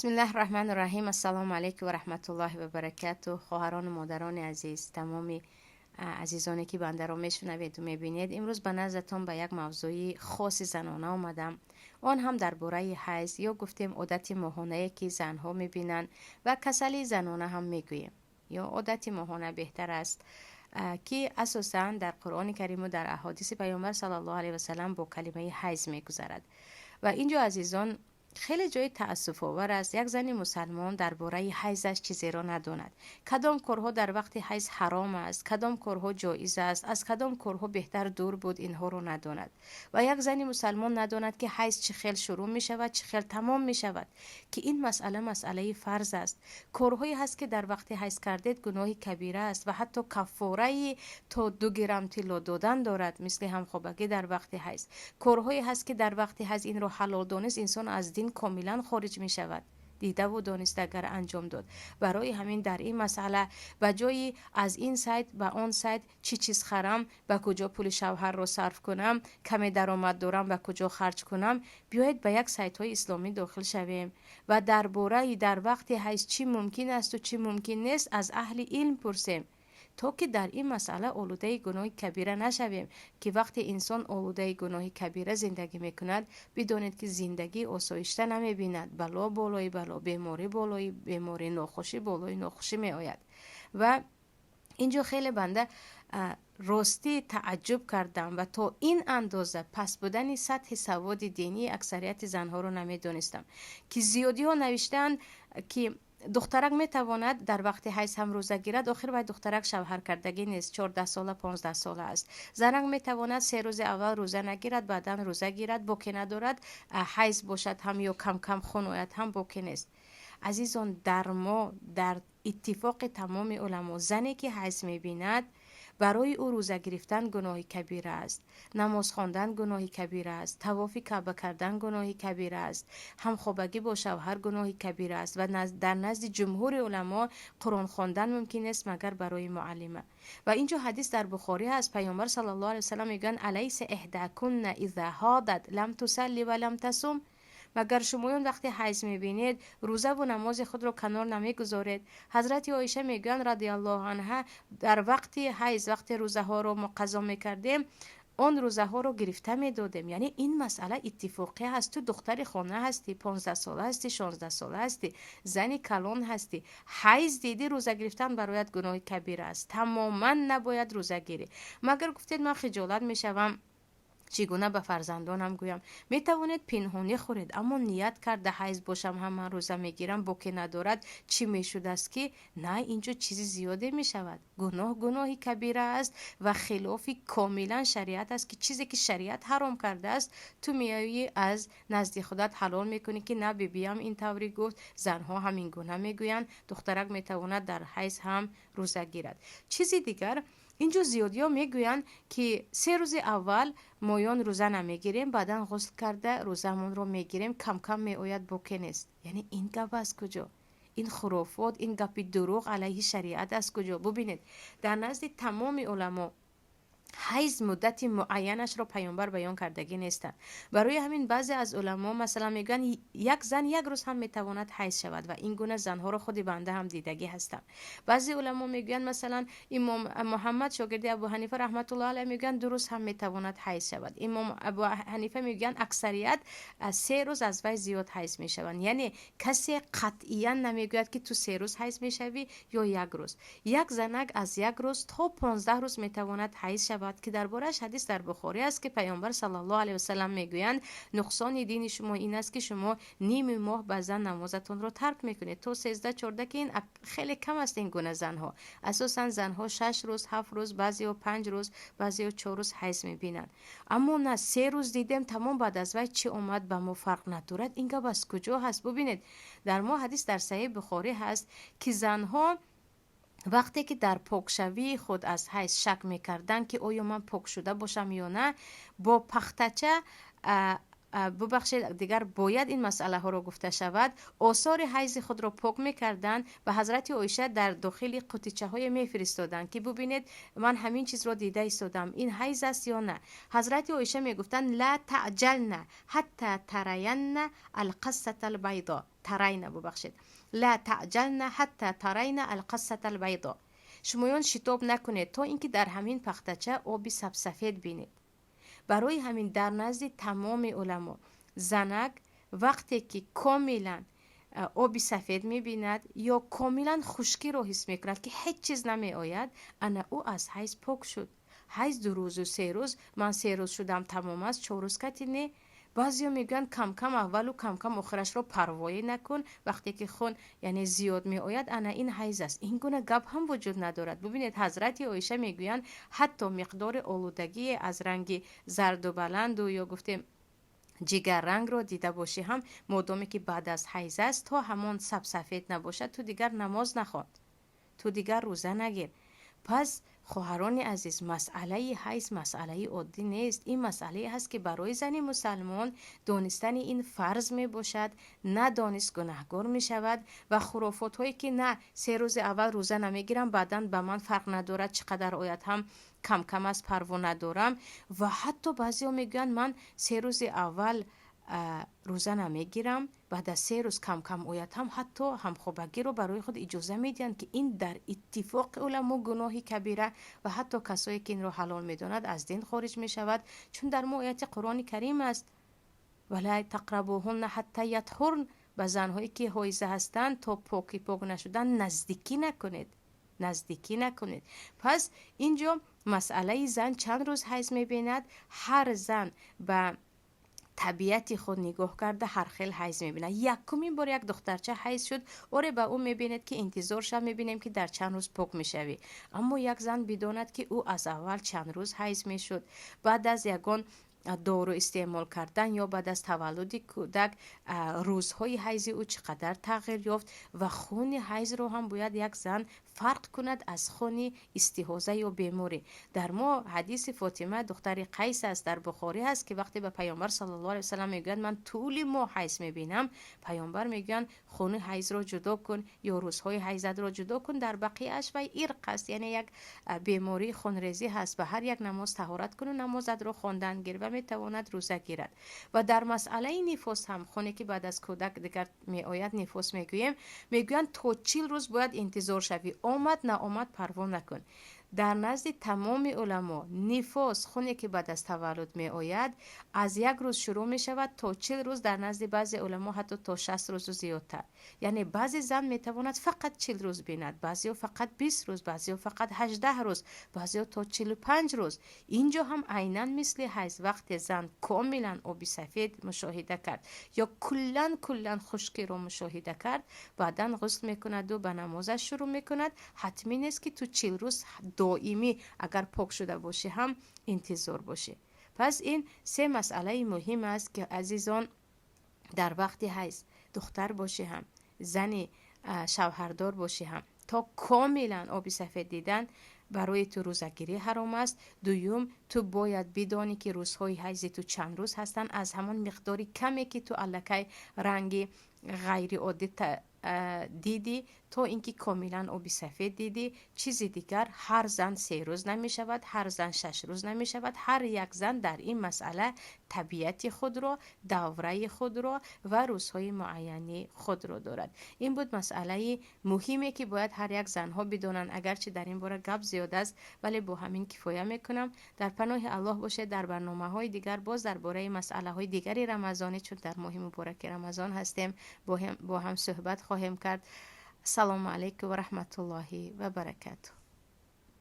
بسم الله الرحمن الرحیم. السلام علیکم و رحمت الله و برکاته. خواهران و مادران عزیز، تمامی عزیزانی که بنده را میشنوید و میبینید، امروز به نزدتان به یک موضوع خاص زنانه آمدم. آن هم درباره حیض یا گفتیم عادت ماهانه که زنها میبینند و کسلی زنانه هم میگوییم، یا عادت ماهانه بهتر است، که اساساً در قرآن کریم و در احادیث پیامبر صلی الله علیه و سلم با کلمه حیض میگذرد. و اینجا عزیزان خیلی جای تأسف آور است یک زن مسلمان درباره حیضش چیزی را نداند. کدام کارها در وقت حیض حرام است، کدام کارها جایز است، از کدام کارها بهتر دور بود، اینها را نداند. و یک زن مسلمان نداند که حیض چه خیل شروع می شود، چه خیل تمام می شود، که این مسئله فرض است. کارهایی هست که در وقت حیض کردید گناه کبیره است و حتی کفاره تا 2 گرم طلا دادن دارد، مثل همخوابگی در وقت حیض. کارهایی هست که در وقت حیض این را حلال دانست انسان از دین کاملا خارج می شود. دیده و دانسته اگر انجام داد. برای همین در این مسئله بجای از این سایت به آن سایت چی چیز خرم، به کجا پول شوهر رو صرف کنم، کمی درآمد دارم به کجا خرج کنم، بیایید به یک سایت های اسلامی داخل شویم و درباره در وقت حیض چی ممکن است و چی ممکن نیست از اهل علم پرسیم، تا که در این مسئله آلوده گناه کبیره نشویم. که وقتی انسان آلوده گناه کبیره زندگی میکند، بدانید که زندگی آسایشته نمیبیند، بلا بالای بلا، بیماری بالای بیماری، ناخوشی بالای ناخوشی می آید. و اینجا خیلی بنده راستی تعجب کردم و تا این اندازه پس بودن سطح سواد دینی اکثریت زنها رو نمیدونستم، که زیادی ها نوشتن که دخترک میتواند در وقت حیض هم روزه گیرد. آخر باید دخترک شوهر کردگی نیست، 14 ساله 15 ساله است. زنک میتواند 3 روز اول روزه نگیرد، بعدا روزه گیرد، باکی ندارد، حیض باشد هم یا کم کم خون آید هم باکی نیست. عزیزان، در اتفاق تمام علما، زنی که حیض میبیند برای او روزه گرفتن گناه کبیره است، نماز خواندن گناه کبیره است، طواف کعبه کردن گناه کبیره است، همخوابگی با شوهر گناه کبیره است. و در نزد جمهور علما قرآن خواندن ممکن است مگر برای معلمه. و اینجا حدیث در بخاری هست، پیامبر صلی الله علیه و سلم میگن الیس احداکن اذا حاضت لم تصلی و لم تصم، مگر شمایان وقتی حیض میبینید روزه و نماز خود را کنار نمیگذارید؟ حضرت عایشه میگن رضی الله عنها در وقت حیض، وقت روزه ها رو ما قضا میکردیم، اون روزه ها رو گرفته میدادیم. یعنی این مسئله اتفاقی هست. تو دختر خانه هستی، 15 ساله هستی، 16 ساله هستی، زنی کلان هستی، حیض دیدی، روزه گرفتن برایت گناه کبیر است، تماما نباید روزه گیری. مگر گفتید من خجالت میشوم چگونه به فرزندانم گویم؟ می توانید پنهانی خورید، اما نیت کرده حیض باشم هم من روزه میگیرم باکی ندارد، چی میشود است که نه، اینجا چیزی زیاده می شود. گناهی کبیره است و خلاف کاملا شریعت است، که چیزی که شریعت حرام کرده است تو میایی از نزد خودت حلال میکنی. که نه بیبیم این طوری گفت، زنها همین گونه میگویند دخترک میتواند در حیض هم روزه گیرد. چیزی دیگر اینجا زیادی ها میگویند که 3 روز اول مایان روزه نمیگیریم، بعدا غسل کرده روزمون رو میگیریم، کم کم میآید باکی نیست. یعنی این گپ از کجا؟ این خرافات، این گپ دروغ علیه شریعت از کجا؟ ببینید در نزد تمام علما حیض مدت معینش را پیامبر بیان کردگی نیستند. برای همین بعضی از علما مثلا میگن یک زن 1 روز هم میتواند حیض شود، و این گونه زنها را خود بنده هم دیدگی هستم. بعضی علما میگن مثلا امام محمد شاگرد ابو حنیفه رحمت الله علیه میگن 2 روز هم میتواند حیض شود. امام ابو حنیفه میگن اکثریت از 3 روز از وی زیاد حیض میشوند. یعنی کسی قطعا نمیگوید که تو 3 روز حیض میشوی یا 1 روز. یک زنک از 1 روز تا 15 روز میتواند حیض شود، که دربارش حدیث در بخاری است که پیامبر صلی الله علیه و سلم میگویند نقصان دین شما این است که شما نیم ماه بعضا نمازتون رو ترک میکنید تا 13-14، که این خیلی کم است. این گونه زنها اساسا زنها 6 روز 7 روز، بعضی و 5 روز، بعضی و 4 روز حیض میبینند. اما نه 3 روز دیدم تمام بعد از وقت چی اومد به ما فرق ندارد. این گپ از کجا هست؟ ببینید در ما حدیث در صحیح بخاری هست که زنها وقتی که در پاکشوی خود از حیض شک میکردن که آیا من پاک شده باشم یا نه، با پختچه ببخشید دیگر باید این مسئله ها رو گفته شود، آثار حیض خود را پاک میکردند و حضرت عایشه در داخل قوطیچه های میفرستادند که ببینید من همین چیز را دیده ایستادم، این حیض است یا نه. حضرت عایشه میگفتند لا تعجلن حتی ترین القصه البیضاء، ترین ببخشید، لا تعجلن حتی ترین القصه البیضاء، شمایان شتاب نکنید تا اینکه در همین پختچه آبی سبسفید بینید. برای همین در نزد تمام علما زنک وقتی که کاملا آبی سفید میبیند یا کاملا خشکی رو حس میکند که هیچ چیز نمی آید، انا او از حیض پاک شد. حیض 2 روز و 3 روز، من 3 روز شدم تمام است، 4 روز کتی نه. بعضیا میگن کم کم اول و کم کم آخرش رو پروایی نکن، وقتی که خون یعنی زیاد می آید انا این حیض است. این گونه گپ هم وجود ندارد. ببینید حضرت عایشه میگویند حتی مقدار آلودگی از رنگ زرد و بلند و یا گفتیم جگر رنگ رو دیده باشی هم، مادامی که بعد از حیض است تا همان سبسفید نباشد تو دیگر نماز نخوان، تو دیگر روزه نگیر. پس خواهران عزیز، مسئله حیض مسئله عادی نیست. این مسئله هست که برای زن مسلمان دانستن این فرض می باشد، ندانست گناهکار می شود. و خرافات هایی که نه 3 روز اول روزه نمیگیرم بعداً به من فرق ندارد چقدر آید هم کم کم از پروا ندارم. و حتی بعضی ها میگن من 3 روز اول روزه نمیگیرم، بعد از 3 روز کم کم آید هم حتی همخوابگی رو برای خود اجازه میدن که این در اتفاق علما گناهی کبیره و حتی کسایی که این رو حلال میداند از دین خارج میشود، چون در آیت قرآن کریم است ولا تقربوهن حتی یطهرن، به زنهایی که حایضه هستند تا پاک نشدن نزدیکی نکنید. پس اینجا مسئله زن چند روز حیض میبیند، هر زن به طبیعت خود نگاه کرده هر خیل حیض میبینه. یکمین بار یک دخترچه حیض شد، اوره به اون میبیند که انتظارش میبینیم که در چند روز پاک میشوی. اما یک زن بداند که او از اول چند روز حیض میشد، بعد از یگان دارو استعمال کردن یا بعد از تولد کودک روزهای حیض او چقدر تغییر یافت. و خون حیض رو هم باید یک زن فرق کند از خون استحاضه یا بیماری. در ما حدیث فاطمه دختر قیس است در بخاری هست که وقتی به پیامبر صلی الله علیه و سلم میگن من طول ماه حیض میبینم، پیامبر میگن خون حیض رو جدا کن یا روزهای حیض رو جدا کن، در بقیه‌اش و ارق است، یعنی یک بیماری خونریزی هست، به هر یک نماز طهارت کن و نمازت رو خواندن گیر و میتواند روزه گیرد. و در مسئله نفاس هم خونی که بعد از کودک دیگر می آید نفاس میگویند تا 40 روز باید انتظار شوی، آمد نه آمد پروا نکن. در نزد تمام علما نفاس خونی که بعد از تولد می آید از 1 روز شروع می شود تا 40 روز، در نزد بعضی علما حتی تا 60 روز و زیادتر. یعنی بعضی زن می تواند فقط 40 روز بیند، بعضی فقط 20 روز، بعضی فقط 18 روز، بعضی تا 45 روز. اینجا هم عیناً مثل حیض وقت زن کاملا آبی سفید مشاهده کرد یا کلا خشکی رو مشاهده کرد، بعداً غسل میکند و به نمازش شروع میکند. حتمی نیست که تو 40 روز دائمی اگر پاک شده باشه هم انتظار باشه. پس این 3 مسئله مهم است که عزیزان در وقت حیض دختر باشه هم زن شوهردار باشه هم تا کاملا آبی سفید دیدن برای تو روزگیری حرام است. دوم تو باید بدانی که روزهای حیض تو چند روز هستن، از همان مقداری کمی که تو الکی رنگ غیر عادی دیدی تا اینکه کاملا آبی سفید دیدی. چیزی دیگر هر زن 3 روز نمی شود، هر زن 6 روز نمی شود. هر یک زن در این مسئله طبیعت خود را، دوره خود را و روزهای معینی خود را دارد. این بود مسئله مهمی که باید هر یک زنها بدونن، اگرچه در این باره گپ زیاد است ولی با همین کفایه میکنم. در پناه الله باشه در برنامه‌های دیگر باز درباره مسئله‌های دیگری رمضانی، چون در ماه مبارک رمضان هستیم، با هم صحبت خواهیم کرد. سلام علیکم و رحمت الله و برکاته.